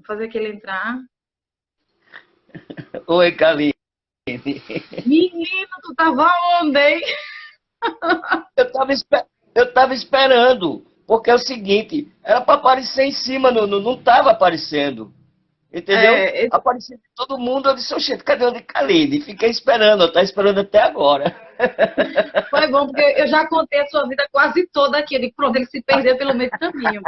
Vou fazer aquele entrar. Oi, Kaline. Menino, tu tava onde, hein? Eu tava esperando, porque é o seguinte, era para aparecer em cima, não estava aparecendo, entendeu? É, Aparecia de todo mundo, eu disse, oxente, cadê o de Kaline? Fiquei esperando, eu tá esperando até agora. foi bom, porque eu já contei a sua vida quase toda aqui. Eu digo, pronto, ele se perdeu pelo meio do caminho.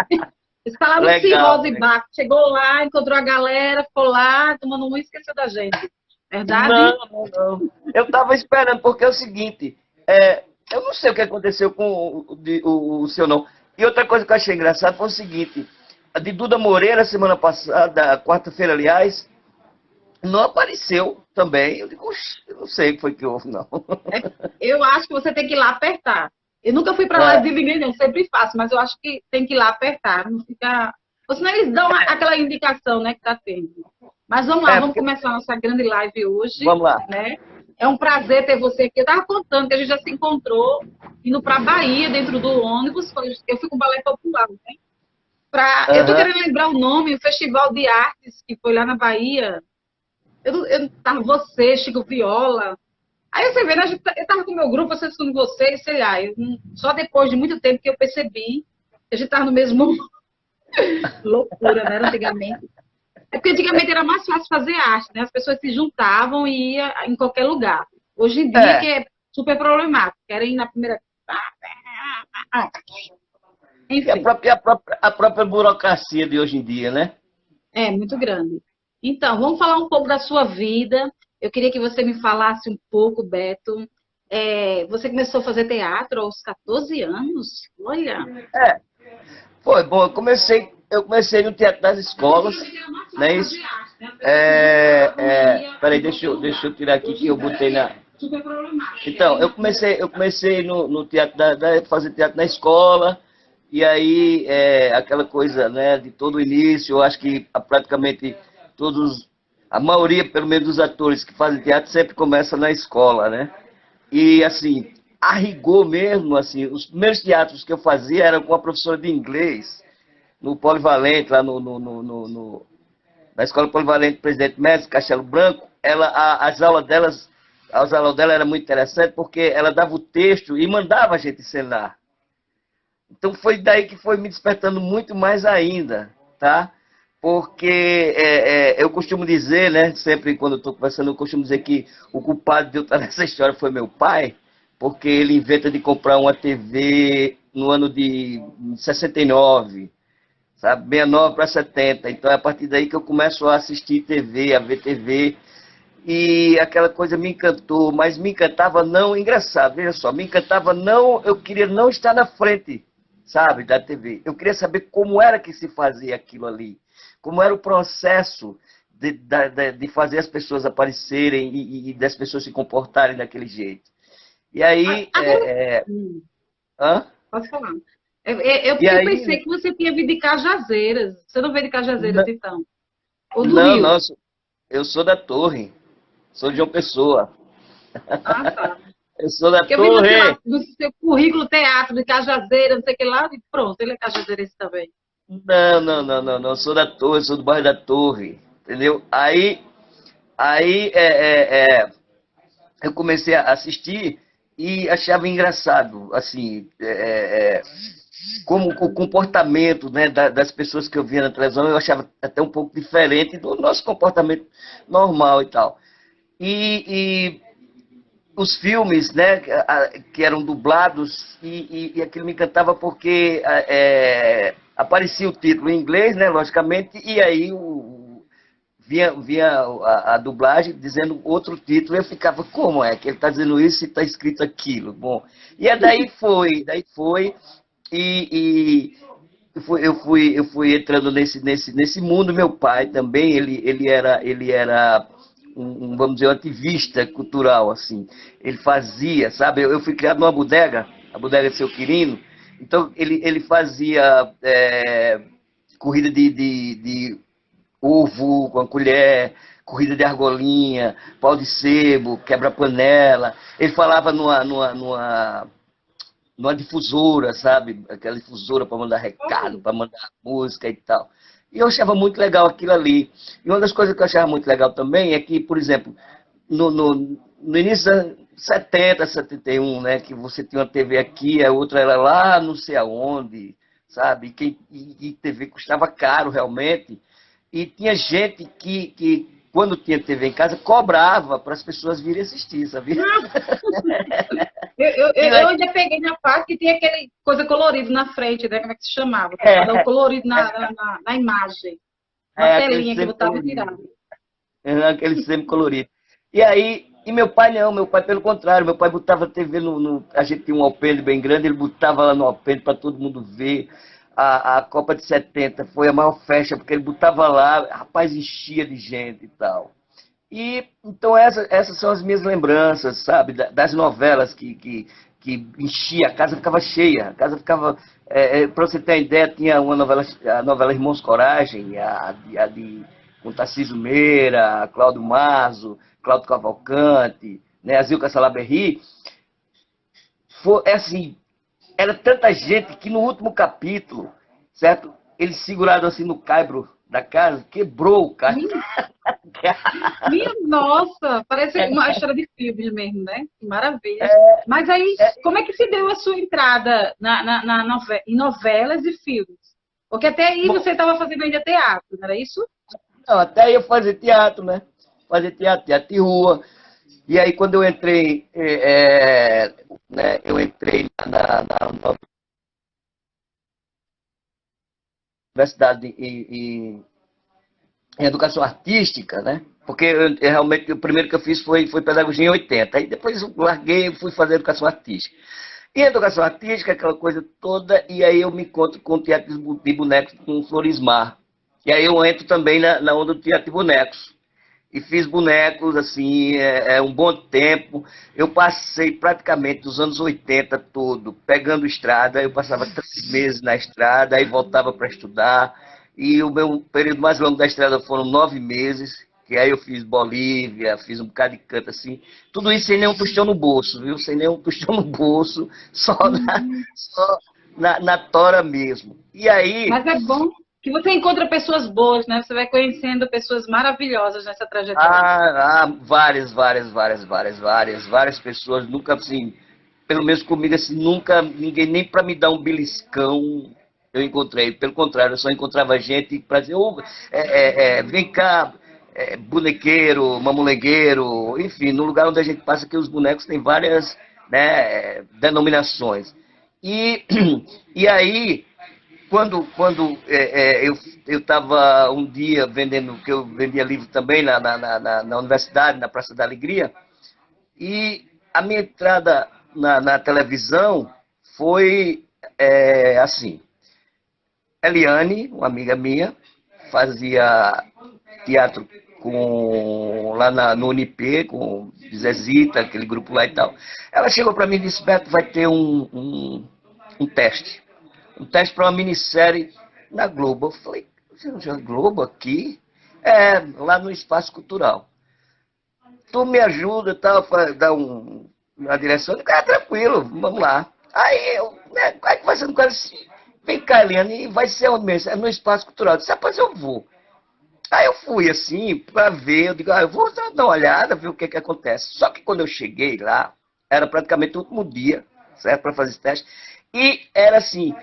Ele está lá no Legal, Cirrose né? Bar. Chegou lá, encontrou a galera, ficou lá, tomando um e esqueceu da gente. Verdade? Não, não, não. Eu estava esperando, porque é o seguinte, eu não sei o que aconteceu com o seu não. E outra coisa que eu achei engraçado foi o seguinte, a de Duda Moreira, semana passada, quarta-feira, aliás, não apareceu também. Eu digo, "Oxe, eu não sei o que foi que houve, não." É, eu acho que você tem que ir lá apertar. Eu nunca fui para live É, de ninguém, não. Sempre faço, mas eu acho que tem que ir lá apertar. Não fica. Ou senão eles dão aquela indicação, né, que tá tendo. Mas vamos lá, vamos porque, começar a nossa grande live hoje, vamos lá. né? É um prazer ter você aqui. Eu estava contando que a gente já se encontrou indo para a Bahia, dentro do ônibus. Eu fui com o Balé Popular, né? Eu tô Aham. querendo lembrar o nome, o Festival de Artes, que foi lá na Bahia. Eu tava você, Chico Viola. Aí você vê, né, eu tava com o meu grupo, assistindo com vocês, sei lá. Só depois de muito tempo que eu percebi que a gente tava no mesmo. Loucura, né? Antigamente. É porque antigamente era mais fácil fazer arte, né? As pessoas se juntavam e iam em qualquer lugar. Hoje em dia que É, é super problemático. Querem ir na primeira. e a Enfim, própria, a própria burocracia de hoje em dia, né? é muito grande. Então, vamos falar um pouco da sua vida. Eu queria que você me falasse um pouco, Beto. Você começou a fazer teatro aos 14 anos? Olha. É, foi bom. Eu comecei no teatro das escolas, não é isso? Peraí, deixa eu tirar aqui que eu botei na. Então, eu comecei no teatro fazer teatro na escola, e aí aquela coisa, né, de todo o início, eu acho que praticamente todos, a maioria, pelo menos dos atores que fazem teatro, sempre começa na escola, né? E assim, a rigor mesmo, assim, os primeiros teatros que eu fazia eram com a professora de inglês, no Polivalente, lá na Escola Polivalente Presidente Médici, Castelo Branco. As aulas dela eram muito interessantes porque ela dava o texto e mandava a gente ensinar. Então foi daí que foi me despertando muito mais ainda, tá? Porque eu costumo dizer, né, sempre quando eu estou conversando, eu costumo dizer que o culpado de eu estar nessa história foi meu pai, porque ele inventa de comprar uma TV no ano de 69, sabe? 69 para 70. Então é a partir daí que eu começo a assistir TV, a ver TV, e aquela coisa me encantou, mas me encantava não, engraçado, veja só, me encantava não, eu queria não estar na frente, sabe, da TV. Eu queria saber como era que se fazia aquilo ali, como era o processo de fazer as pessoas aparecerem e das pessoas se comportarem daquele jeito. E aí, Agora, hã? posso falar. E Eu aí, pensei que você tinha vindo de Cajazeiras. Você não veio de Cajazeiras, não, então? Ou do não, Rio? eu sou da Torre, sou de uma pessoa, Ah, tá. eu sou da Porque eu vi Torre. no seu currículo teatro de Cajazeiras, não sei o que lá, e pronto, ele é cajazeirense também. Não, não, não, não, não. Eu sou da Torre, sou do bairro da Torre, entendeu? Aí eu comecei a assistir e achava engraçado, assim, como o comportamento, né, das pessoas que eu via na televisão, eu achava até um pouco diferente do nosso comportamento normal e tal. E os filmes, né, que eram dublados, e aquilo me encantava porque aparecia o título em inglês, né, logicamente, e aí vinha a dublagem dizendo outro título, e eu ficava, como é que ele está dizendo isso e está escrito aquilo? Bom, e daí foi, e eu fui entrando nesse mundo. Meu pai também, ele era vamos dizer, um ativista cultural, assim. Ele fazia, sabe? Eu fui criado numa bodega, a bodega de Seu Quirino. Então, ele fazia corrida de ovo com a colher, corrida de argolinha, pau de sebo, quebra-panela. Ele falava numa difusora, sabe? Aquela difusora para mandar recado, para mandar música e tal. E eu achava muito legal aquilo ali. E uma das coisas que eu achava muito legal também é que, por exemplo, no início dos 70, 71, né, que você tinha uma TV aqui, a outra era lá não sei aonde, sabe? E TV custava caro realmente. E tinha gente que, quando tinha TV em casa, cobrava para as pessoas virem assistir, sabia? Eu, E eu, lá, eu ainda peguei na parte que tinha aquele coisa colorida na frente, né? Como é que se chamava? Para dar o é, colorido na imagem. Uma aquele telinha que sempre botava e colorido. tirava. Aquele sempre colorido. E aí, e meu pai não, meu pai pelo contrário, meu pai botava a TV a gente tinha um alpendre bem grande, ele botava lá no alpendre para todo mundo ver. A Copa de 70 foi a maior festa, porque ele botava lá, rapaz, enchia de gente e tal. E então essas são as minhas lembranças, sabe, das novelas que enchia, a casa ficava cheia, a casa ficava. Para você ter uma ideia, tinha uma novela, a novela Irmãos Coragem, a de com Tarcísio Meira, Cláudio Marzo, Cláudio Cavalcante, né, a Zilka Salaberry. Assim, era tanta gente que no último capítulo, certo? Eles seguraram assim no caibro da casa, quebrou o caibro. Minha, minha nossa, parece uma história de filme mesmo, né? Que maravilha. Mas aí, como é que se deu a sua entrada em novelas e filmes? Porque até aí Bom, você estava fazendo ainda teatro, não era isso? não, até aí eu fazia teatro, né? Fazia teatro de rua. E aí quando eu entrei, né, eu entrei na universidade em educação artística, né? Porque realmente o primeiro que eu fiz foi pedagogia em 80. Aí depois eu larguei e fui fazer educação artística. E educação artística, aquela coisa toda, e aí eu me encontro com o teatro de bonecos com o Florismar. E aí eu entro também na onda do teatro de bonecos. E fiz bonecos, assim, um bom tempo. Eu passei praticamente dos anos 80 todo pegando estrada. Eu passava 3 meses na estrada, aí voltava para estudar. E o meu período mais longo da estrada foram 9 meses. Que aí eu fiz Bolívia, fiz um bocado de canto, assim. Tudo isso sem nenhum tostão no bolso, viu? Sem nenhum tostão no bolso, Hum. só na tora mesmo. E aí, Mas é bom que você encontra pessoas boas, né? Você vai conhecendo pessoas maravilhosas nessa trajetória. várias pessoas, nunca assim, pelo menos comigo, assim, nunca, ninguém nem para me dar um beliscão eu encontrei. Pelo contrário, eu só encontrava gente para dizer, vem cá, bonequeiro, mamulegueiro, enfim, no lugar onde a gente passa, que os bonecos têm várias, né, denominações. E, e aí, quando eu estava um dia vendendo, que eu vendia livro também na universidade, na Praça da Alegria, e a minha entrada na televisão foi assim. Eliane, uma amiga minha, fazia teatro lá no Unip, com Zezita, aquele grupo lá e tal. Ela chegou para mim e disse, Beto, vai ter um teste. Um teste para uma minissérie na Globo. Eu falei, você não tinha Globo aqui? Lá no Espaço Cultural. Tu me ajuda, tal, dar uma direção? Eu digo, tranquilo, vamos lá. Aí eu, né, aí conversando com ela assim, vem cá, Eliane, e vai ser onde mesmo? É no Espaço Cultural. Eu disse, rapaz, eu vou. Aí eu fui assim, para ver, eu digo, eu vou dar uma olhada, ver o que acontece. Só que quando eu cheguei lá, era praticamente o último dia, certo, para fazer esse teste, e era assim,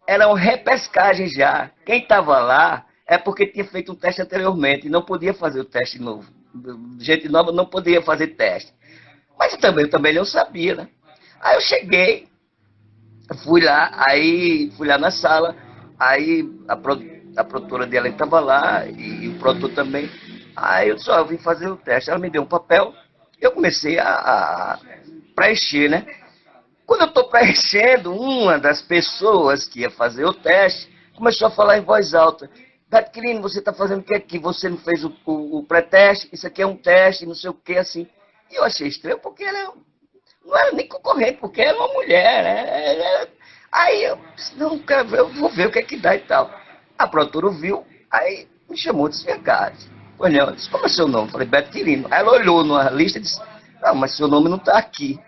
era uma repescagem já. Quem estava lá é porque tinha feito um teste anteriormente e não podia fazer o teste novo. Gente nova não podia fazer teste. Mas eu também não sabia, né? Aí eu cheguei, fui lá na sala, aí a produtora dela estava lá e o produtor também. Aí eu disse, eu vim fazer o teste. Ela me deu um papel, eu comecei a preencher, né? Quando eu estou preenchendo, uma das pessoas que ia fazer o teste começou a falar em voz alta. Daquilino, você está fazendo o que aqui? Você não fez o pré-teste? Isso aqui é um teste, não sei o que, assim. E eu achei estranho, porque ela não era nem concorrente, porque era uma mulher, né? Aí eu disse, não, cara, eu vou ver o que é que dá e tal. A produtora viu, aí me chamou, disse, vem cá. Pois não, disse, como é seu nome? Eu falei, Beto Quirino. Aí ela olhou na lista e disse, não, mas seu nome não está aqui.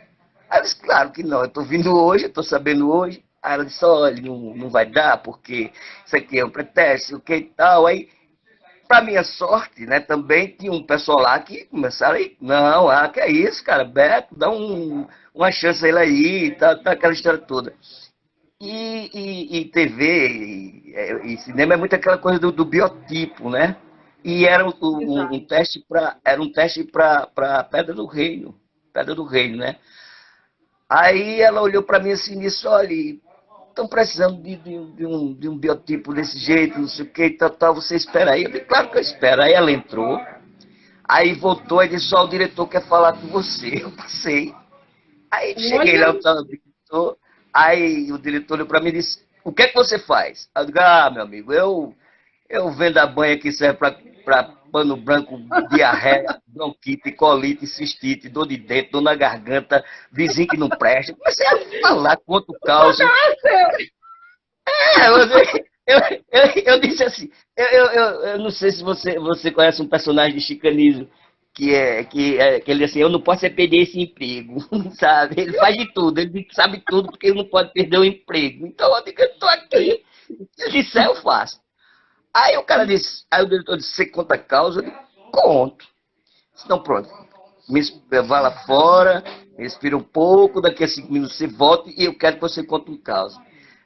Aí eu disse, claro que não, eu estou vindo hoje, estou sabendo hoje. Aí ela disse, olha, não vai dar, porque isso aqui é um pretexto, o que e tal. Aí, para minha sorte, né, também tinha um pessoal lá que começaram aí, não, que é isso, cara, Beto, dá uma chance a ele aí, tá aquela história toda. E TV e cinema é muito aquela coisa do biotipo, né? E era um Exato. teste para Pedra do Reino, né? Aí ela olhou para mim assim e disse, olha, estão precisando de um biotipo desse jeito, não sei o que, tal, você espera aí. Eu disse, claro que eu espero. Aí ela entrou, aí voltou e disse, ó, o diretor quer falar com você. Eu passei. Aí cheguei Olha, lá, o diretor, aí o diretor olhou para mim e disse, o que é que você faz? Eu digo, meu amigo, eu vendo a banha que serve para pano branco, diarreia, bronquite, colite, cistite, dor de dente, dor na garganta, vizinho que não presta. Comecei a falar quanto causa. aconteceu. Eu disse assim, eu não sei se você conhece um personagem de Chicanismo, que ele assim, eu não posso perder esse emprego, sabe? Ele faz de tudo, ele sabe tudo porque ele não pode perder o emprego. Então eu digo, eu estou aqui, se disser eu faço. Aí o cara disse, aí o diretor disse, você conta a causa? Eu disse, conto. Então pronto, vá lá fora, respira um pouco, daqui a 5 minutos você volta e eu quero que você conte um caso.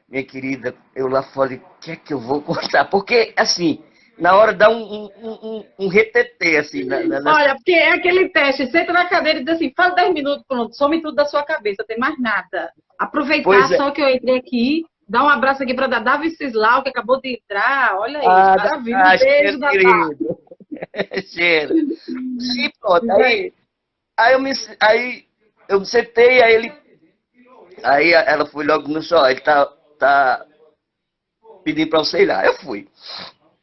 Minha querida, eu lá falei, o que é que eu vou contar? Porque, assim, na hora dá um retetê, assim, Olha, porque é aquele teste, senta na cadeira e diz assim, faz 10 minutos, pronto, some tudo da sua cabeça, tem mais nada. Aproveitar Pois é. só que eu entrei aqui, dar um abraço aqui para Dadá Venceslau, que acabou de entrar, olha aí, maravilha, um Cheiro, beijo, Dadá. querido. Cheiro. E pronto, Diz aí. aí eu me sentei, aí ela foi logo no só, ele tá pedindo pra você ir lá. Eu fui.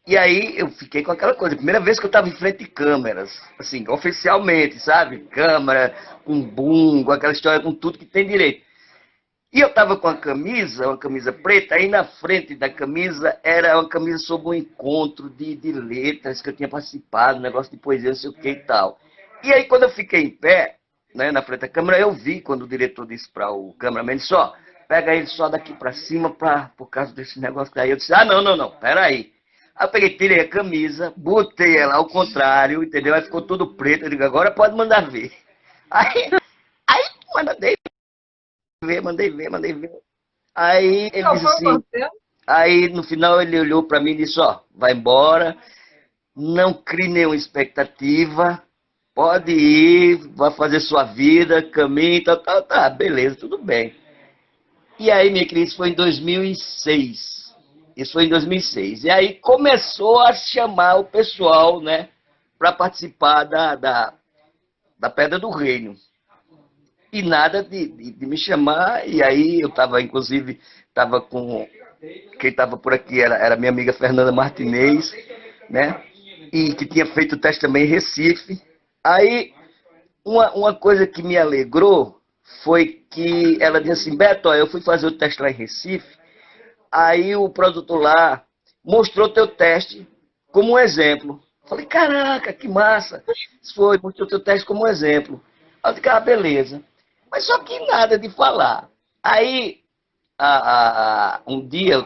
E aí eu fiquei com aquela coisa, primeira vez que eu estava em frente de câmeras, assim, oficialmente, sabe? Câmera, com boom, com aquela história, com tudo que tem direito. E eu estava com uma camisa preta, aí na frente da camisa era uma camisa sobre um encontro de letras que eu tinha participado, um negócio de poesia, não sei o que e tal. E aí quando eu fiquei em pé, né, na frente da câmera, eu vi quando o diretor disse para o cameraman, ele só, pega ele só daqui para cima por causa desse negócio daí. Eu disse, não, peraí. Aí eu peguei, tirei a camisa, botei ela ao contrário, entendeu? Aí ficou tudo preto, eu digo, agora pode mandar ver. Aí, aí mandei ver. Aí ele Qual disse foi assim, você? aí no final ele olhou para mim e disse, ó, vai embora, não crie nenhuma expectativa, pode ir, vai fazer sua vida, caminho, tá, beleza, tudo bem. E aí, minha querida, isso foi em 2006. Isso foi em 2006. E aí começou a chamar o pessoal, né, para participar da Pedra do Reino. E nada de me chamar, e aí eu estava, inclusive, estava com. Quem estava por aqui era minha amiga Fernanda Martinez, né? E que tinha feito o teste também em Recife. Aí, uma coisa que me alegrou foi que ela disse assim, Beto, ó, eu fui fazer o teste lá em Recife, aí o produtor lá mostrou teu teste como um exemplo. Falei, caraca, que massa. Foi, mostrou teu teste como um exemplo. Aí eu disse, beleza. Mas só que nada de falar. Aí, um dia,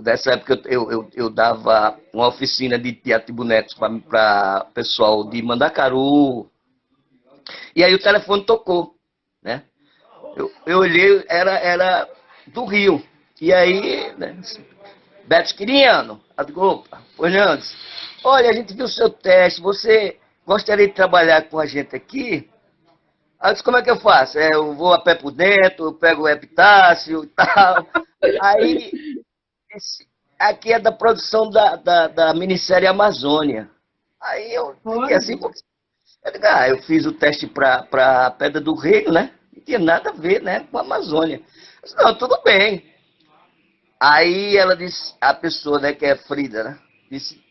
dessa época, eu dava uma oficina de teatro de bonecos para pessoal de Mandacaru. E aí o telefone tocou, né? Eu olhei, era do Rio. E aí, né, Beto Quiriano, eu digo, opa, Fernandes, olha, a gente viu o seu teste, você gostaria de trabalhar com a gente aqui? Aí eu disse, como é que eu faço? Eu vou a pé por dentro, eu pego o epitácio e tal. Aí, aqui é da produção da minissérie Amazônia. Aí eu fiquei Olha, assim, eu fiz o teste para a Pedra do Reino, né? Não tinha nada a ver, né, com a Amazônia. Eu disse, não, tudo bem. Aí ela disse, a pessoa, né, que é Frida, né, disse,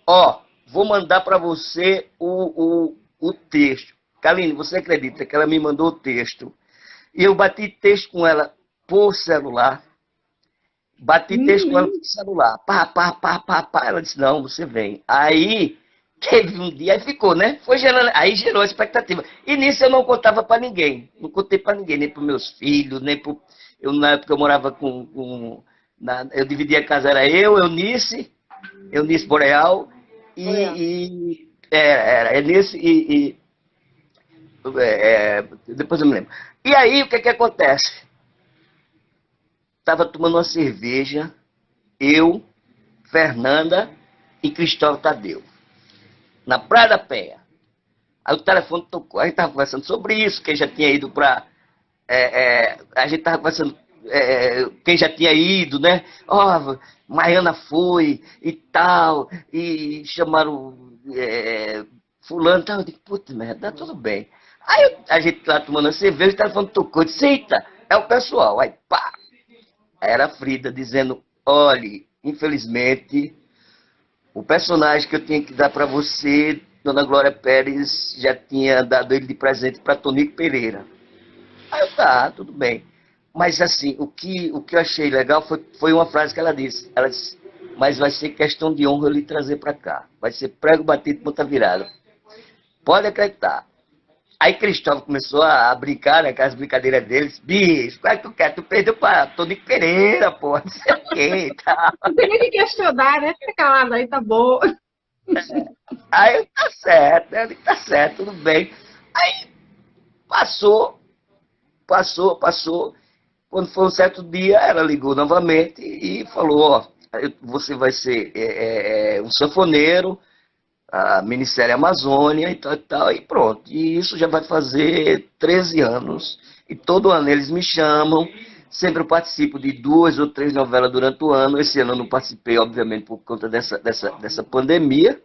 ó, vou mandar para você o texto. Kaline, você acredita que ela me mandou o texto? E eu bati texto com ela por celular. Bati texto com ela por celular. Pá. Ela disse, não, você vem. Aí, teve um dia, aí ficou, né? Foi gerando, aí gerou a expectativa. E nisso eu não contava para ninguém. Não contei para ninguém, nem para meus filhos, nem para... Na época eu morava eu dividia a casa, era Eunice Boreal, Olha. era Eunice depois eu me lembro. E aí, o que que acontece? Tava tomando uma cerveja, eu, Fernanda e Cristóvão Tadeu, na Praia da Penha. Aí o telefone tocou, a gente tava conversando sobre isso, quem já tinha ido para... a gente tava conversando, quem já tinha ido, né? Ó, Maiana foi e tal, e chamaram fulano e tal. Eu digo, puta merda, tá tudo bem. Aí a gente lá tomando a cerveja, o telefone tocou, eu disse, eita, é o pessoal. Aí pá, era a Frida dizendo, olhe, infelizmente, o personagem que eu tinha que dar para você, Dona Glória Pérez, já tinha dado ele de presente para Tonico Pereira. Aí eu, tá, tudo bem. Mas assim, o que eu achei legal foi uma frase que ela disse. Ela disse, mas vai ser questão de honra eu lhe trazer para cá. Vai ser prego batido, ponta virada. Pode acreditar. Aí Cristóvão começou a brincar, né, com as brincadeiras deles. Bicho, qual é que tu quer? Tu perdeu pra Tonico Pereira, pô, não sei o quê e tal. Não tem nem que questionar, né? Fica calado aí, tá bom. Aí eu, tá certo, né? Eu digo, tá certo, tudo bem. Aí passou. Quando foi um certo dia, ela ligou novamente e falou, ó, você vai ser um sanfoneiro, a Ministério Amazônia e tal, e pronto. E isso já vai fazer 13 anos. E todo ano eles me chamam, sempre eu participo de 2 ou 3 novelas durante o ano. Esse ano eu não participei, obviamente, por conta dessa pandemia.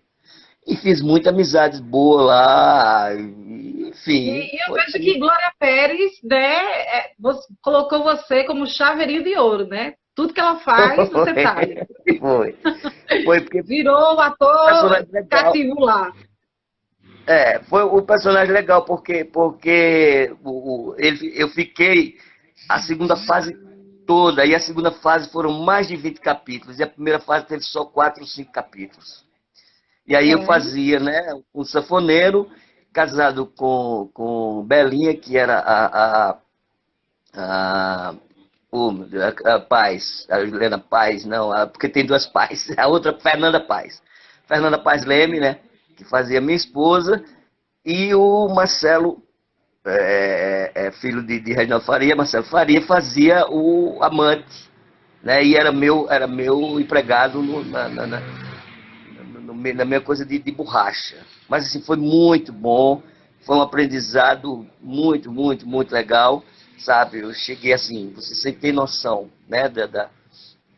E fiz muitas amizades boas lá, enfim, E eu foi. vejo que Glória Pérez, né, colocou você como chaveirinho de ouro, né? Tudo que ela faz, você tá. Foi. Foi porque Virou o o ator personagem legal. cativo lá. Foi o personagem legal, porque eu fiquei a segunda fase toda, e a segunda fase foram mais de 20 capítulos, e a primeira fase teve só 4 ou 5 capítulos. E aí eu É. fazia, né, um sanfoneiro, casado com Belinha, que era a, meu Deus, a Paz, a Helena Paz, não, porque tem 2 Paz, a outra Fernanda Paz. Fernanda Paz Leme, né, que fazia minha esposa, e o Marcelo, filho de Reginaldo Faria, Marcelo Faria, fazia o amante, né, e era meu empregado na minha coisa de borracha. Mas assim, foi muito bom, foi um aprendizado muito, muito, muito legal, sabe? Eu cheguei assim, você sem ter noção, né,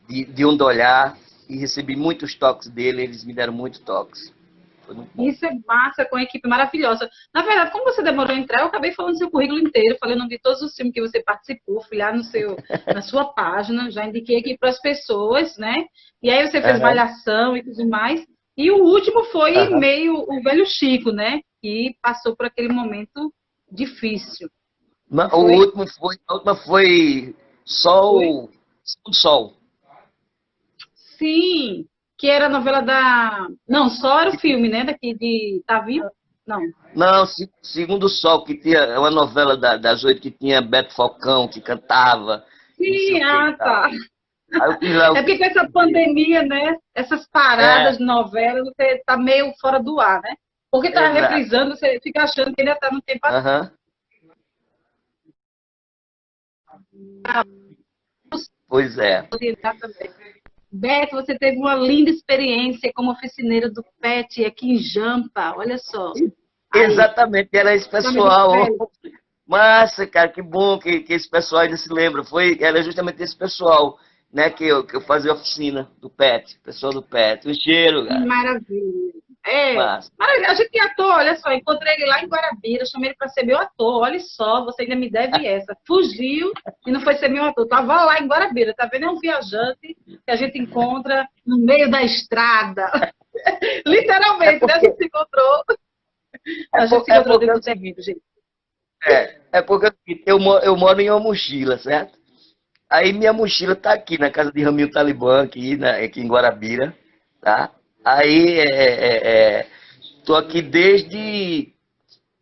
de onde olhar, e recebi muitos toques dele, eles me deram muitos toques. Foi muito bom. Isso é massa, com a equipe maravilhosa. Na verdade, como você demorou a entrar, eu acabei falando seu currículo inteiro, falei o nome de todos os filmes que você participou, fui lá na sua página, já indiquei aqui para as pessoas, né? E aí você fez Aham, Malhação e tudo mais. E o último foi aham. meio o velho Chico, né? Que passou por aquele momento difícil. Não O foi? último foi, a última foi Foi? Sol, Sol. Sim, que era a novela da. Não, só era o filme, né? Daqui de. Tá vivo? Não. Não, Segundo Sol, que tinha uma novela das 8 que tinha Beto Falcão, que cantava, e não sei Sim, o que e ah, tal. tá. Aí eu fiz lá É porque com essa pandemia, né? Essas paradas É, de novela, você tá meio fora do ar, né? Porque tá exato. reprisando, você fica achando que ainda tá no tempo Aham, pois é. atual também. Beto, você teve uma linda experiência como oficineira do PET aqui em Jampa, olha só. Aí, Exatamente, era esse Flamengo pessoal. Velho. Massa, cara, que bom que esse pessoal ainda se lembra. Era justamente esse pessoal, né, que eu fazia oficina do PET, pessoal do PET. Um cheiro, Que cara. maravilha. É, Massa. maravilha. A gente tem ator, olha só, encontrei ele lá em Guarabira, chamei ele para ser meu ator. Olha só, você ainda me deve essa. Fugiu e não foi ser meu ator. Tava lá em Guarabira, tá vendo? É um viajante que a gente encontra no meio da estrada. É Literalmente, né? A porque, gente se encontrou. é A gente por- se é encontrou porque é dentro o do terreno, seguinte, gente. eu moro em uma mochila, certo? Aí minha mochila tá aqui na casa de Ramil Talibã, aqui em Guarabira, tá? Aí Estou aqui desde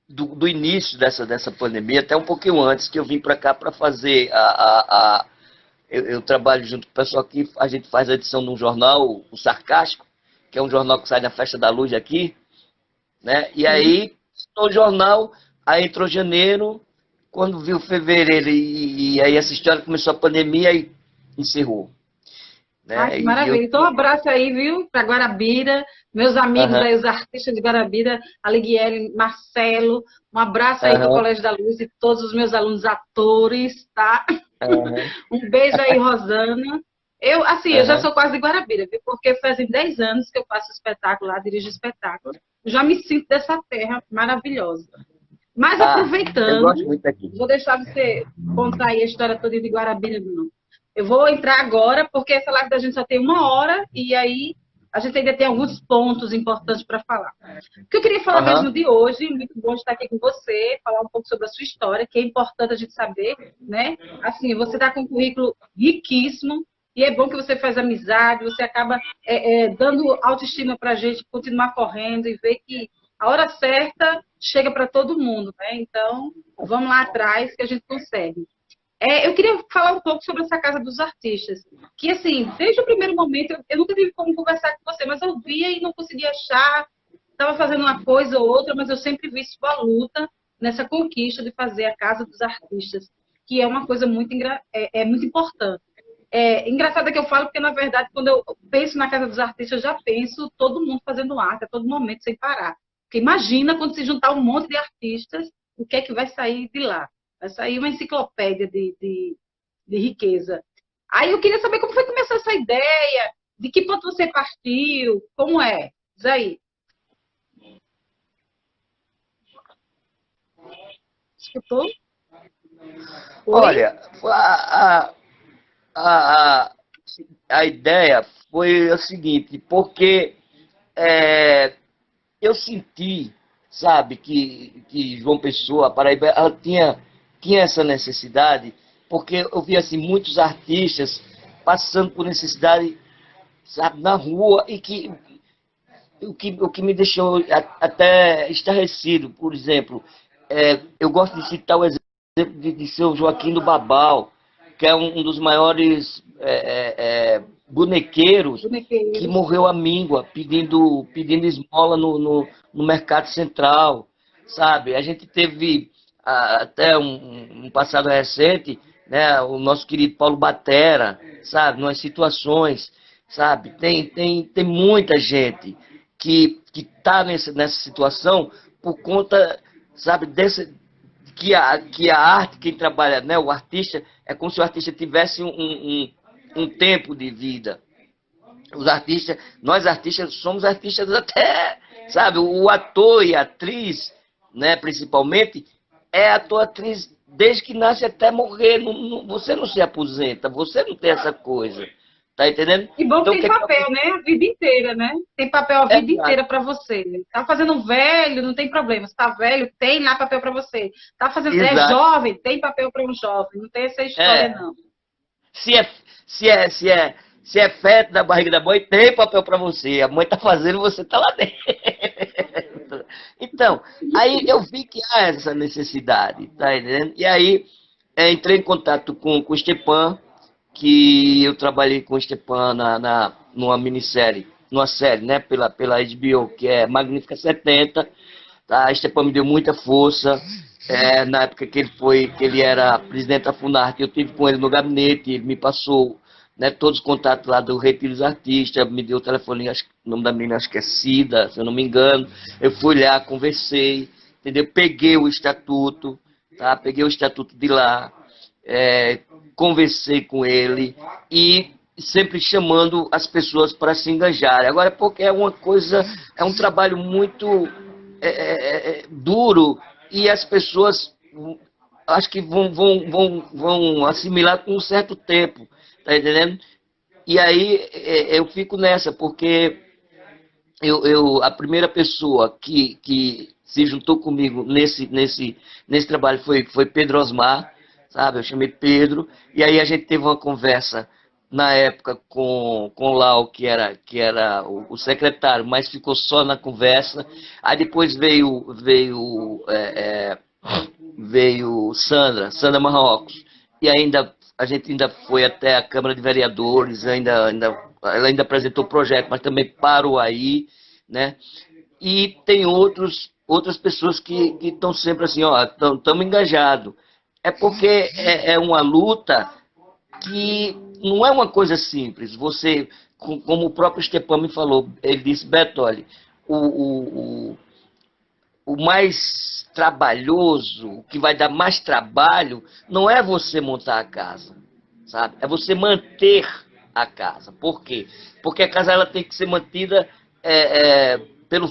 do início dessa pandemia, até um pouquinho antes, que eu vim para cá para fazer eu trabalho junto com o pessoal aqui, a gente faz a edição de um jornal, o Sarcástico, que é um jornal que sai na Festa da Luz aqui, né? E aí, no jornal, aí entrou janeiro, quando viu fevereiro, e aí essa história começou a pandemia e encerrou. Ah, Né? que E eu... maravilha. Então, um abraço aí, viu, para Guarabira, meus amigos Aham, aí, os artistas de Guarabira, Alighieri, Marcelo, um abraço aí para o aham, Colégio da Luz e todos os meus alunos atores, tá? aham, Um beijo aí, Rosana. Eu já aham. sou quase de Guarabira, viu? Porque fazem 10 anos que eu faço espetáculo lá, dirijo espetáculo. Eu já me sinto dessa terra maravilhosa. Mas Ah, eu aproveitando, gosto muito daqui. vou deixar você contar aí a história toda de Guarabira, não. Eu vou entrar agora, porque essa live da gente só tem 1 hora, e aí a gente ainda tem alguns pontos importantes para falar. O que eu queria falar mesmo Aham, de hoje, muito bom estar aqui com você, falar um pouco sobre a sua história, que é importante a gente saber, né? Assim, você está com um currículo riquíssimo, e é bom que você faz amizade, você acaba dando autoestima para a gente continuar correndo e ver que a hora certa chega para todo mundo, né? Então, vamos lá atrás que a gente consegue. Eu queria falar um pouco sobre essa Casa dos Artistas, que, assim, desde o primeiro momento, eu nunca tive como conversar com você, mas eu via e não conseguia achar, estava fazendo uma coisa ou outra, mas eu sempre vi sua luta nessa conquista de fazer a Casa dos Artistas, que é uma coisa muito importante. Engraçado que eu falo, porque, na verdade, quando eu penso na Casa dos Artistas, eu já penso todo mundo fazendo arte a todo momento, sem parar. Porque imagina quando se juntar um monte de artistas, o que é que vai sair de lá? Vai sair uma enciclopédia de riqueza. Aí eu queria saber como foi que começou essa ideia, de que ponto você partiu, como é? Diz aí. Escutou? Oi? olha, a, a, a ideia foi o seguinte, porque é, eu senti, sabe, que João Pessoa, a Paraíba, ela tinha essa necessidade, porque eu vi assim, muitos artistas passando por necessidade, sabe, na rua, e que o que me deixou até estarrecido, por exemplo, eu gosto de citar o exemplo de seu Joaquim do Babal, que é um dos maiores bonequeiros que Bonequeiros. morreu à míngua, pedindo esmola no mercado central, sabe? A gente teve até um passado recente, né, o nosso querido Paulo Batera, sabe? Nas situações, sabe? Tem muita gente que está nessa situação por conta, sabe, que a arte, quem trabalha, né, o artista, é como se o artista tivesse um tempo de vida. Nós artistas, somos artistas até, sabe, o ator e a atriz, né, principalmente, é ator, atriz, desde que nasce até morrer. Você não se aposenta, você não tem essa coisa. Tá entendendo? E bom que Então, o tem que é que eu... papel, né? A vida inteira, né? Tem papel a vida Exato, inteira para você. Tá fazendo velho, não tem problema. Se tá velho, tem lá papel para você. Tá fazendo exato. jovem, tem papel para um jovem. Não tem essa história, É, não. Se é, se é, se é, se é feto da barriga da mãe, tem papel para você. A mãe tá fazendo, você tá lá dentro. Então, aí eu vi que há essa necessidade, tá entendendo? E aí entrei em contato com o Stepan, que eu trabalhei com o Stepan numa minissérie, numa série, né, pela HBO, que é Magnífica 70. Tá? A Stepan me deu muita força. Na época que ele era presidente da Funarte, eu tive com ele no gabinete, ele me passou, né, todos os contatos lá do Retiro dos Artistas, me deu o telefone, acho, o nome da menina acho que é Cida, se eu não me engano. Eu fui lá, conversei, entendeu? Peguei o estatuto, tá? Peguei o estatuto de lá, conversei com ele e sempre chamando as pessoas para se engajarem. Agora, porque é um trabalho muito duro e as pessoas acho que vão assimilar com um certo tempo, tá entendendo? E aí eu fico nessa, porque a primeira pessoa que se juntou comigo nesse trabalho foi Pedro Osmar, sabe? Eu chamei Pedro, e aí a gente teve uma conversa na época com o Lau, que era o secretário, mas ficou só na conversa. Aí depois veio Sandra Marrocos, e a gente ainda foi até a Câmara de Vereadores, ela ainda apresentou o projeto, mas também parou aí, né? E tem outras pessoas que estão sempre assim, ó, estamos engajados. É porque é uma luta que não é uma coisa simples. Você, como o próprio Stepan me falou, ele disse, Beto, olha, o, o, o, o mais trabalhoso, o que vai dar mais trabalho, não é você montar a casa, sabe? É você manter a casa. Por quê? Porque a casa ela tem que ser mantida pelo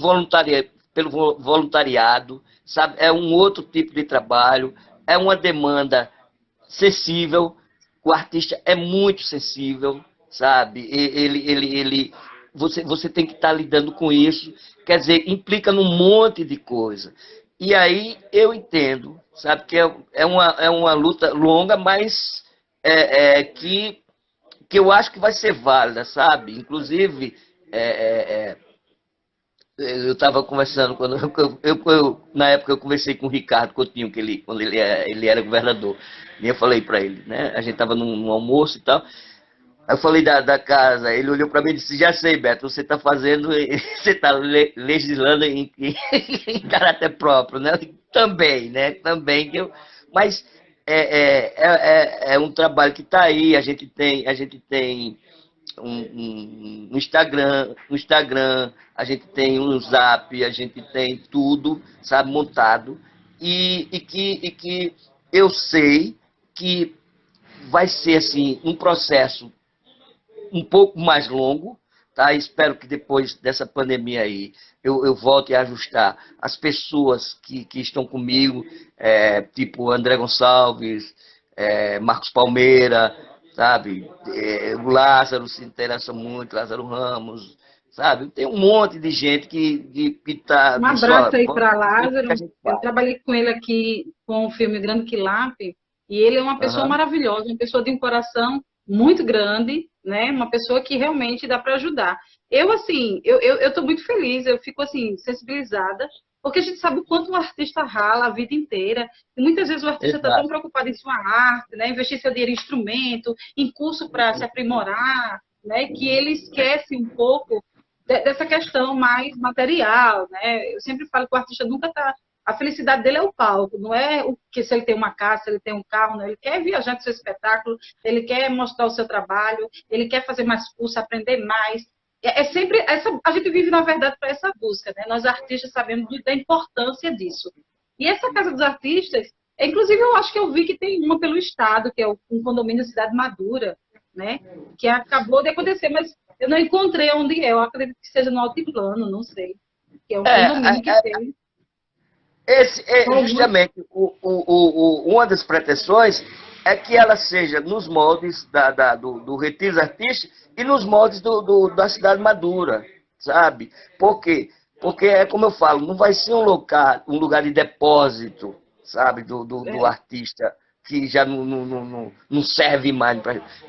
voluntariado, sabe? É um outro tipo de trabalho, é uma demanda sensível, o artista é muito sensível, sabe? Você tem que estar lidando com isso, quer dizer, implica num monte de coisa. E aí eu entendo, sabe, que é uma luta longa, mas que eu acho que vai ser válida, sabe? Inclusive, é, é, eu estava conversando, na época eu conversei com o Ricardo Coutinho, quando ele era governador, e eu falei para ele, né? A gente estava num almoço e tal. Aí eu falei da casa, ele olhou para mim e disse, já sei, Beto, você está fazendo, você está legislando em caráter próprio, né? Também, né? Também que eu. Mas é um trabalho que está aí, a gente tem um Instagram, a gente tem um Zap, a gente tem tudo, sabe, montado, e que eu sei que vai ser assim um processo um pouco mais longo, tá? Espero que depois dessa pandemia aí eu volte a ajustar as pessoas que estão comigo, tipo André Gonçalves, Marcos Palmeira, sabe? O Lázaro se interessa muito, Lázaro Ramos, sabe? Tem um monte de gente que tá, Um disse, ó, abraço aí vamos para ver o que a Lázaro. gente Eu faz. trabalhei com ele aqui com o filme Grande Quilape, e ele é uma pessoa Uhum. maravilhosa, uma pessoa de um coração muito grande, né? Uma pessoa que realmente dá para ajudar. Eu, assim, eu estou muito feliz, eu fico, assim, sensibilizada, porque a gente sabe o quanto o artista rala a vida inteira, e muitas vezes o artista está tão Exato. preocupado em sua arte, né? Investir seu dinheiro em instrumento, em curso para se aprimorar, né? Que ele esquece um pouco dessa questão mais material, né? Eu sempre falo que o artista nunca está. A felicidade dele é o palco, não é o que se ele tem uma casa, se ele tem um carro, não. Ele quer viajar com seu espetáculo, ele quer mostrar o seu trabalho, ele quer fazer mais curso, aprender mais. É sempre essa. A gente vive, na verdade, para essa busca, né? Nós artistas sabemos da importância disso. E essa Casa dos Artistas, inclusive, eu acho que eu vi que tem uma pelo Estado, que é um condomínio Cidade Madura, né? Que acabou de acontecer, mas eu não encontrei onde é. Eu acredito que seja no Altiplano, não sei. Que é um condomínio que tem Esse é algumas. justamente uma das pretensões é que ela seja nos moldes do Retiro Artístico e nos moldes da Cidade Madura, sabe? Por quê? Porque é como eu falo, não vai ser um lugar de depósito, sabe, do É, artista que já não serve mais.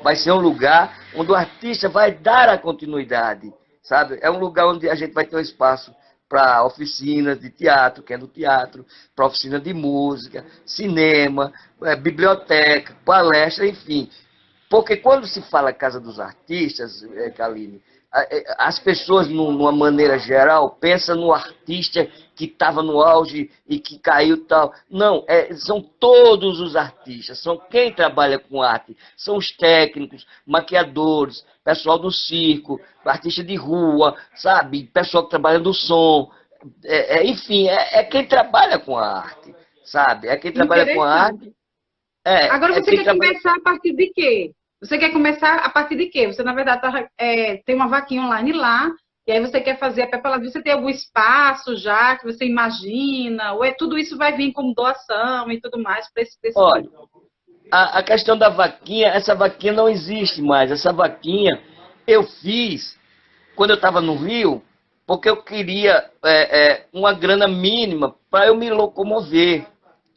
Vai ser um lugar onde o artista vai dar a continuidade, sabe? É um lugar onde a gente vai ter um espaço para oficinas de teatro, que é no teatro, para oficina de música, cinema, biblioteca, palestra, enfim. Porque quando se fala Casa dos Artistas, Kaline, as pessoas, numa maneira geral, pensam no artista que estava no auge e que caiu e tal. Não, são todos os artistas, são quem trabalha com arte, são os técnicos, maquiadores, pessoal do circo, artista de rua, sabe, pessoal que trabalha no som, enfim, é quem trabalha com a arte, sabe, é quem trabalha com a arte, interessante. Agora, é você quem quer trabalha. começar a partir de quê? Você quer começar a partir de quê? Você, na verdade, tem uma vaquinha online lá, e aí você quer fazer a Peppa Live. Você tem algum espaço já que você imagina? Ou tudo isso vai vir como doação e tudo mais para esse Olha, público? a questão da vaquinha, essa vaquinha não existe mais. Essa vaquinha eu fiz quando eu estava no Rio, porque eu queria uma grana mínima para eu me locomover.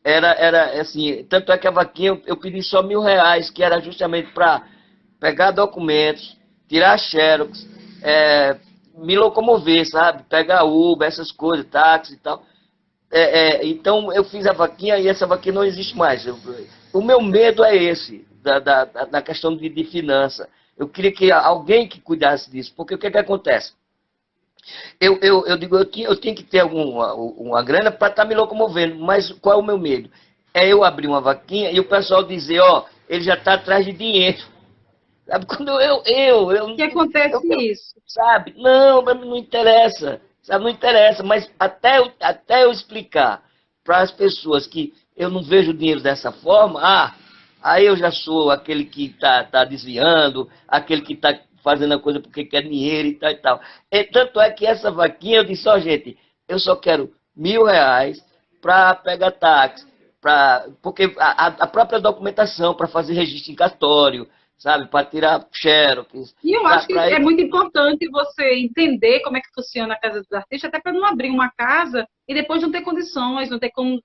Era assim, tanto é que a vaquinha eu pedi só R$ 1.000, que era justamente para pegar documentos, tirar xerox, me locomover, sabe? Pegar Uber, essas coisas, táxi e tal. Então, eu fiz a vaquinha e essa vaquinha não existe mais. O meu medo é esse, da questão de finança. Eu queria que alguém que cuidasse disso, porque o que acontece? Eu digo, eu tinha que ter uma grana para estar me locomovendo, mas qual é o meu medo? É eu abrir uma vaquinha e o pessoal dizer, ó, ele já está atrás de dinheiro. Sabe, quando Que acontece isso. sabe, não, para mim não interessa, sabe, não interessa, mas até eu explicar para as pessoas que eu não vejo o dinheiro dessa forma, aí eu já sou aquele que tá desviando, aquele que está fazendo a coisa porque quer dinheiro e tal e tal. E tanto é que essa vaquinha eu disse, ó, gente, eu só quero R$ 1.000 para pegar táxi, porque a própria documentação para fazer registro em cartório, sabe, para tirar xerox. E eu acho que é muito importante você entender como é que funciona a Casa dos Artistas, até para não abrir uma casa e depois não ter condições, não ter como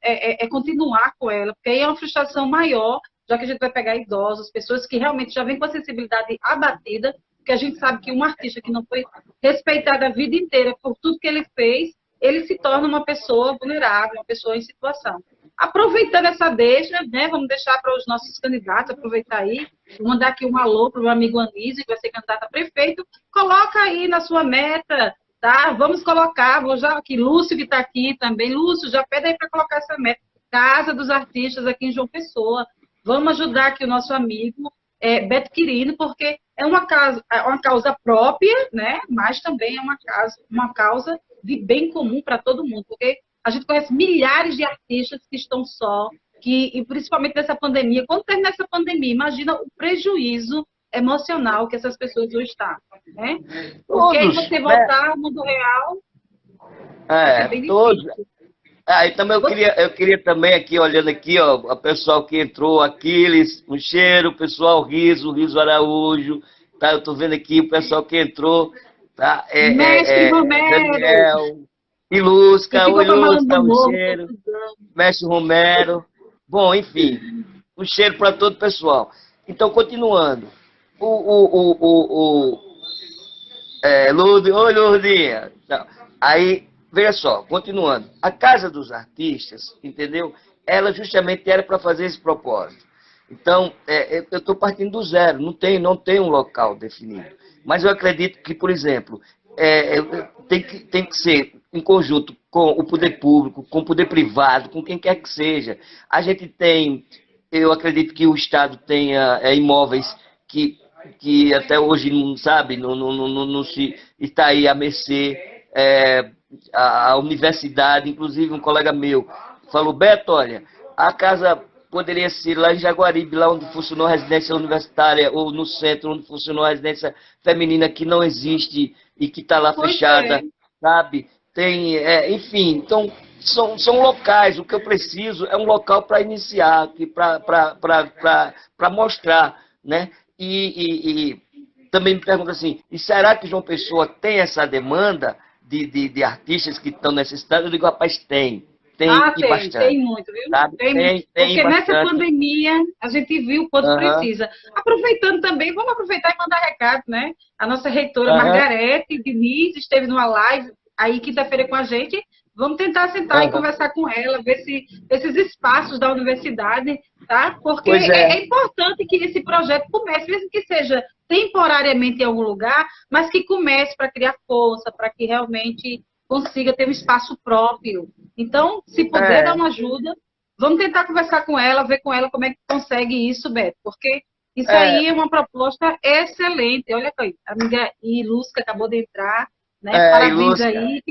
continuar com ela, porque aí é uma frustração maior, já que a gente vai pegar idosos, pessoas que realmente já vêm com a sensibilidade abatida, porque a gente sabe que um artista que não foi respeitado a vida inteira por tudo que ele fez, ele se torna uma pessoa vulnerável, uma pessoa em situação. Aproveitando essa deixa, né, vamos deixar para os nossos candidatos aproveitar aí, vou mandar aqui um alô para o meu amigo Anísio, que vai ser candidato a prefeito, coloca aí na sua meta, tá? Vamos colocar, vou já aqui, Lúcio que está aqui também, Lúcio, já pede aí para colocar essa meta, Casa dos Artistas aqui em João Pessoa, vamos ajudar aqui o nosso amigo Beto Quirino, porque é uma causa própria, né? Mas também é uma causa de bem comum para todo mundo, porque a gente conhece milhares de artistas que estão só, e principalmente nessa pandemia. Quando terminar essa pandemia, imagina o prejuízo emocional que essas pessoas vão estar, né? Porque aí você voltar ao mundo real, vai ser bem todos. difícil. Então eu queria também aqui, olhando aqui, ó, o pessoal que entrou, Aquiles, um cheiro, o pessoal Riso Araújo, tá? Eu tô vendo aqui o pessoal que entrou, tá? Mestre Romero! Daniel, Ilusca, ficou tomando um morro, cheiro, Mestre Romero. Bom, enfim, um cheiro para todo o pessoal. Então, continuando. Oi, Lourdinha. Aí, veja só, continuando. A Casa dos Artistas, entendeu? Ela justamente era para fazer esse propósito. Então, eu estou partindo do zero, não tem um local definido. Mas eu acredito que, por exemplo, tem que ser em conjunto com o poder público, com o poder privado, com quem quer que seja. A gente tem, eu acredito que o Estado tenha imóveis que até hoje não sabe, não se está aí a mercê, a universidade, inclusive um colega meu falou, Beto, olha, a casa poderia ser lá em Jaguaribe, lá onde funcionou a residência universitária, ou no centro, onde funcionou a residência feminina, que não existe e que está lá fechada, sabe? Tem, enfim, então são locais, o que eu preciso é um local para iniciar, para mostrar, né? E também me pergunta assim, e será que João Pessoa tem essa demanda de artistas que estão necessitados? Eu digo, rapaz, tem bastante. Tem muito, viu? Sabe? Tem muito. Porque bastante. Nessa pandemia a gente viu o quanto precisa. Aproveitando também, vamos aproveitar e mandar recado, né? A nossa reitora Margarete Diniz esteve numa live aí quinta-feira com a gente. Vamos tentar sentar e conversar com ela, ver se esses espaços da universidade, tá? Porque é importante que esse projeto comece, mesmo que seja temporariamente em algum lugar, mas que comece para criar força, para que realmente consiga ter um espaço próprio. Então, se puder dar uma ajuda, vamos tentar conversar com ela, ver com ela como é que consegue isso, Beto, porque isso aí é uma proposta excelente. Olha aí, a amiga Ilusca acabou de entrar, né? Parabéns Ilusca. Aí.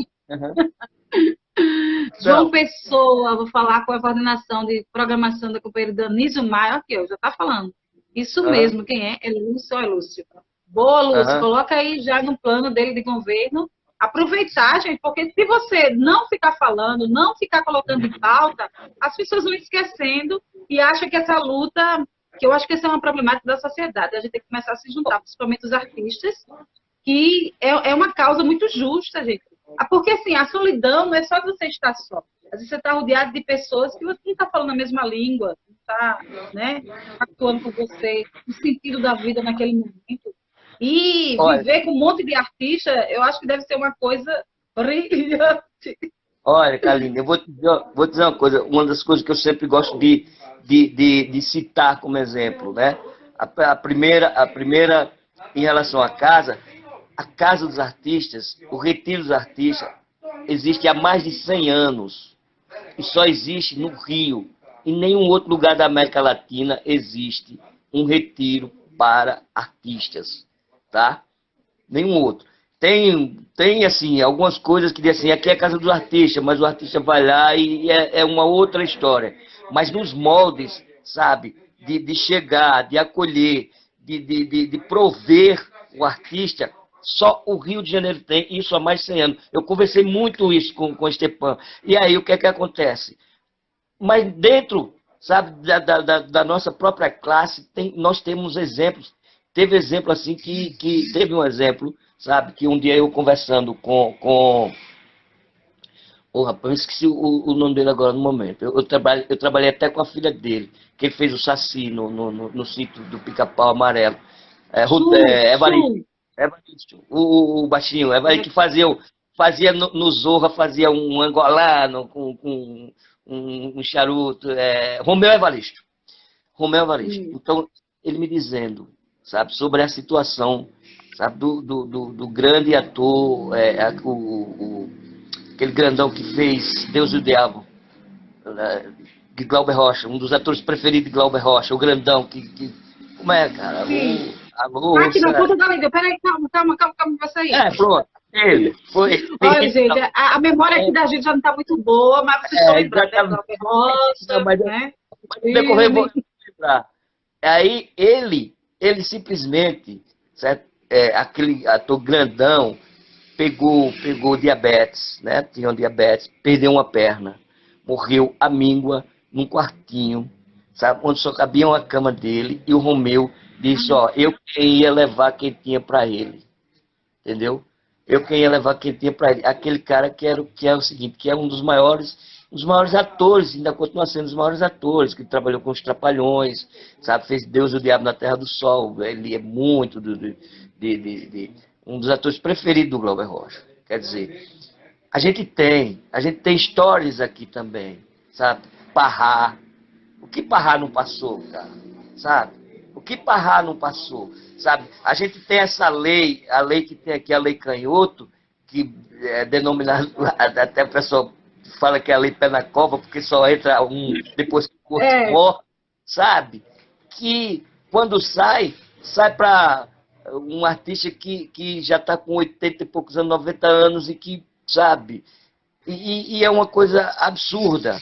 João Pessoa, vou falar com a coordenação de programação da companheira Danísio Maia, aqui, já está falando. Isso mesmo, quem é? É Lúcio ou é Lúcio? Boa, Lúcio, coloca aí já no plano dele de governo. Aproveitar, gente, porque se você não ficar falando, não ficar colocando em pauta, as pessoas vão esquecendo e acham que essa luta, que eu acho que essa é uma problemática da sociedade, a gente tem que começar a se juntar, principalmente os artistas, que é uma causa muito justa, gente. Porque, assim, a solidão não é só você estar só. Às vezes você está rodeado de pessoas que você não está falando a mesma língua, está, né, atuando com você, o sentido da vida naquele momento. E Olha, viver com um monte de artista, eu acho que deve ser uma coisa brilhante. olha, Kaline, eu vou dizer uma coisa, uma das coisas que eu sempre gosto de citar como exemplo, né? A primeira, em relação à casa, a Casa dos Artistas, o Retiro dos Artistas, existe há mais de 100 anos e só existe no Rio. Em nenhum outro lugar da América Latina existe um retiro para artistas, tá? Nenhum outro. Tem assim, algumas coisas que dizem assim, aqui é a casa do artista, mas o artista vai lá e é uma outra história. Mas nos moldes, sabe, de chegar, de acolher, de prover o artista, só o Rio de Janeiro tem, isso há mais de 100 anos. Eu conversei muito isso com o Stepan. E aí, o que é que acontece? Mas dentro, sabe, da nossa própria classe, nós temos exemplos. Teve exemplo assim que teve um exemplo, sabe, que um dia eu conversando com o rapaz, eu esqueci o nome dele agora no momento. Eu trabalhei até com a filha dele, que ele fez o Saci no sítio do Pica-Pau Amarelo. Evaristo, Sul. Evaristo, o baixinho, Evaristo que fazia no Zorra, fazia um angolano com um charuto, Romeu Evaristo. Romeu Evaristo. Então, ele me dizendo, sabe, sobre a situação, sabe, do grande ator, aquele grandão que fez Deus e o Diabo, né, de Glauber Rocha, um dos atores preferidos de Glauber Rocha, o grandão como é, cara? Sim. A Tá aqui na louça. ponta da língua. Peraí, calma, vai sair. Pronto. Ele foi. Olha, gente, a memória aqui da gente já não está muito boa, mas vocês estão lembrando, né? Exatamente. Glauber Não, Rocha, mas né? no decorrer vou Filme. lembrar. Aí ele simplesmente, certo? Aquele ator grandão pegou diabetes, né? Tinha um diabetes, perdeu uma perna, morreu à míngua num quartinho, sabe? Onde só cabia uma cama dele e o Romeu disse, ó, eu quem ia levar quem tinha para ele, entendeu? Eu quem ia levar quem tinha para ele, aquele cara que é o seguinte, que é um dos maiores atores, ainda continua sendo um dos maiores atores, que trabalhou com os Trapalhões, sabe? Fez Deus e o Diabo na Terra do Sol, ele é muito um dos atores preferidos do Glauber Rocha. Quer dizer, a gente tem histórias aqui também, sabe? Parrá. O que Parrá não passou, cara? Sabe? O que Parrá não passou? Sabe? A gente tem essa lei, a lei que tem aqui, a Lei Canhoto, que é denominada, até o pessoal fala que é a Lei Pé na Cova, porque só entra um depois que o outro É, morre, sabe? Que quando sai para um artista que já está com 80 e poucos anos, 90 anos e que, sabe, e é uma coisa absurda.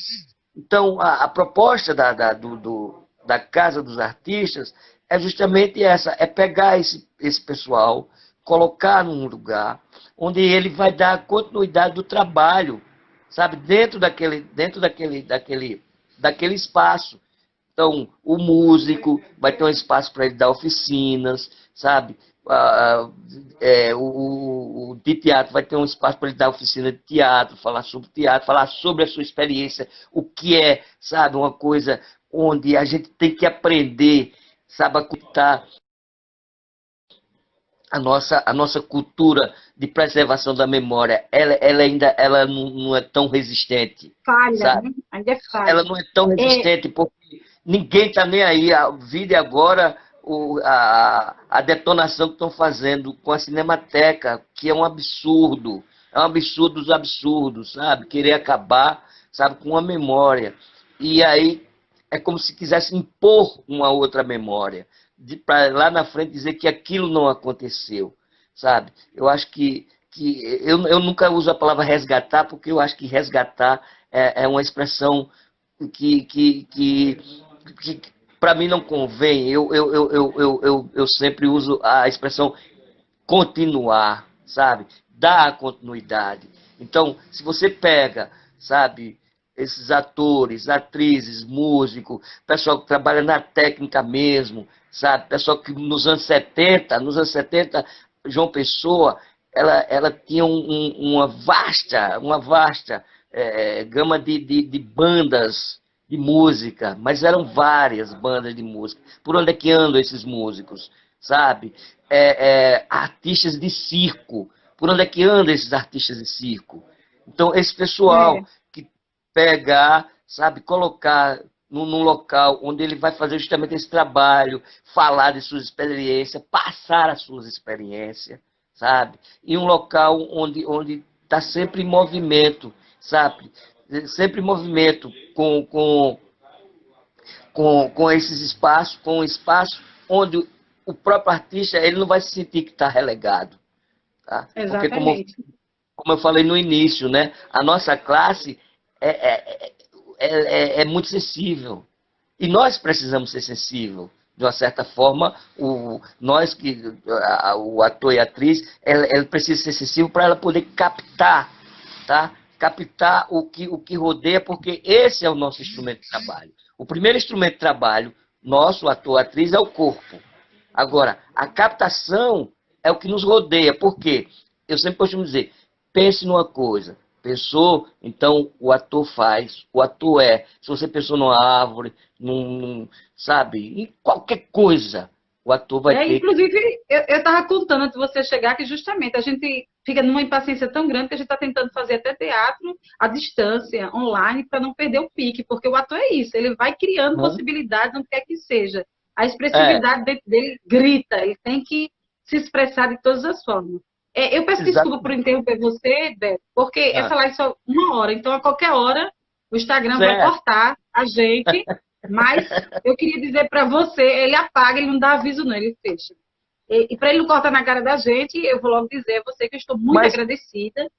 Então, a proposta da Casa dos Artistas é justamente essa, é pegar esse pessoal, colocar num lugar onde ele vai dar continuidade do trabalho, sabe, dentro daquele espaço. Então, o músico vai ter um espaço para ele dar oficinas, sabe? O de teatro vai ter um espaço para ele dar oficina de teatro, falar sobre a sua experiência, o que é, sabe, uma coisa onde a gente tem que aprender, sabe, a cultar a nossa cultura de preservação da memória. Ela não é tão resistente, falha, sabe? né? Ainda é Ela falha. não é tão É, resistente, porque ninguém está nem aí. A vida é agora a detonação que estão fazendo com a Cinemateca, que é um absurdo dos absurdos, sabe? Querer acabar, sabe, com a memória. E aí é como se quisesse impor uma outra memória, para lá na frente dizer que aquilo não aconteceu, sabe? Eu acho que eu nunca uso a palavra resgatar, porque eu acho que resgatar é uma expressão que para mim não convém. Eu sempre uso a expressão continuar, sabe? Dar continuidade. Então, se você pega, sabe, esses atores, atrizes, músicos, pessoal que trabalha na técnica mesmo, sabe? Pessoal que nos anos 70, João Pessoa, ela tinha uma vasta gama de bandas, de música, mas eram várias bandas de música. Por onde é que andam esses músicos, sabe? Artistas de circo. Por onde é que andam esses artistas de circo? Então, esse pessoal É, que pegar, sabe, colocar num local onde ele vai fazer justamente esse trabalho, falar de suas experiências, passar as suas experiências, sabe? E um local onde está sempre em movimento, sabe? Sempre em movimento com esses espaços, com um espaço onde o próprio artista ele não vai se sentir que está relegado. Tá? Porque, exatamente. como eu falei no início, né, a nossa classe é muito sensível. E nós precisamos ser sensíveis. De uma certa forma, o ator e a atriz, ela precisa ser sensível para ela poder captar, tá? Captar o que rodeia, porque esse é o nosso instrumento de trabalho. O primeiro instrumento de trabalho nosso, ator, atriz, é o corpo. Agora, a captação é o que nos rodeia. Por quê? Eu sempre costumo dizer, pense numa coisa. Pensou, então o ator faz, o ator é. Se você pensou numa árvore, sabe, em qualquer coisa, o ator vai ter que... Inclusive, eu estava contando antes de você chegar que justamente a gente fica numa impaciência tão grande que a gente está tentando fazer até teatro à distância, online, para não perder o pique, porque o ator é isso, ele vai criando Hã? possibilidades onde quer que seja. A É, expressividade dele grita, ele tem que se expressar de todas as formas. Eu peço desculpa por exatamente. interromper você, Beto, porque essa Ah, live é só uma hora, então a qualquer hora o Instagram vai certo. cortar a gente, mas eu queria dizer para você, ele apaga, ele não dá aviso não, ele fecha. E para ele não cortar na cara da gente, eu vou logo dizer a você que eu estou muito Mas, agradecida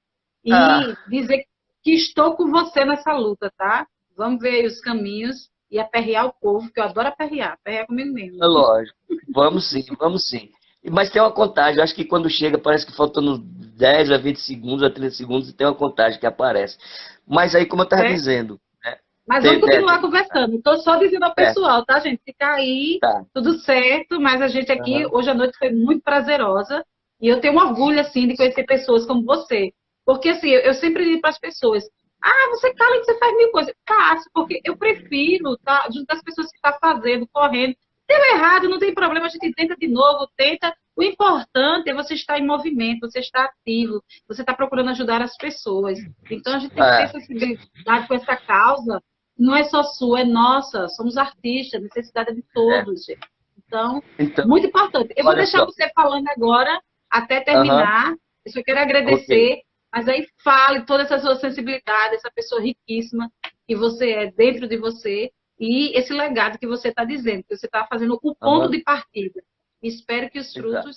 e ah, dizer que estou com você nessa luta, tá? Vamos ver aí os caminhos e aperrear o povo, que eu adoro aperrear comigo é mesmo. lógico. Vamos sim, vamos sim. Mas tem uma contagem. Eu acho que quando chega, parece que faltando 10 a 20 segundos, a 30 segundos, tem uma contagem que aparece. Mas aí, como eu estava Certo? dizendo, né? Mas vamos Tem, continuar conversando. Estou só dizendo ao certo, pessoal, tá, gente? Fica aí, tá. tudo certo, mas a gente aqui, Aham. hoje à noite, foi muito prazerosa. E eu tenho um orgulho, assim, de conhecer pessoas como você. Porque, assim, eu sempre digo para as pessoas, você cala que você faz mil coisas. Faço, porque eu prefiro estar junto das pessoas que estão fazendo, correndo. Deu errado, não tem problema, a gente tenta de novo, tenta. O importante é você estar em movimento, você estar ativo, você está procurando ajudar as pessoas. Então, a gente tem que ter É, sensibilidade com essa causa, não é só sua, é nossa. Somos artistas, necessidade é de é. todos, gente. Então, Então, muito importante. Eu vou olha deixar só. você falando agora, até Aham, terminar. Eu só quero ok. agradecer, mas aí fale toda essa sua sensibilidade, essa pessoa riquíssima que você é dentro de você e esse legado que você está dizendo, que você está fazendo o ponto Aham, de partida. Espero que os exato. frutos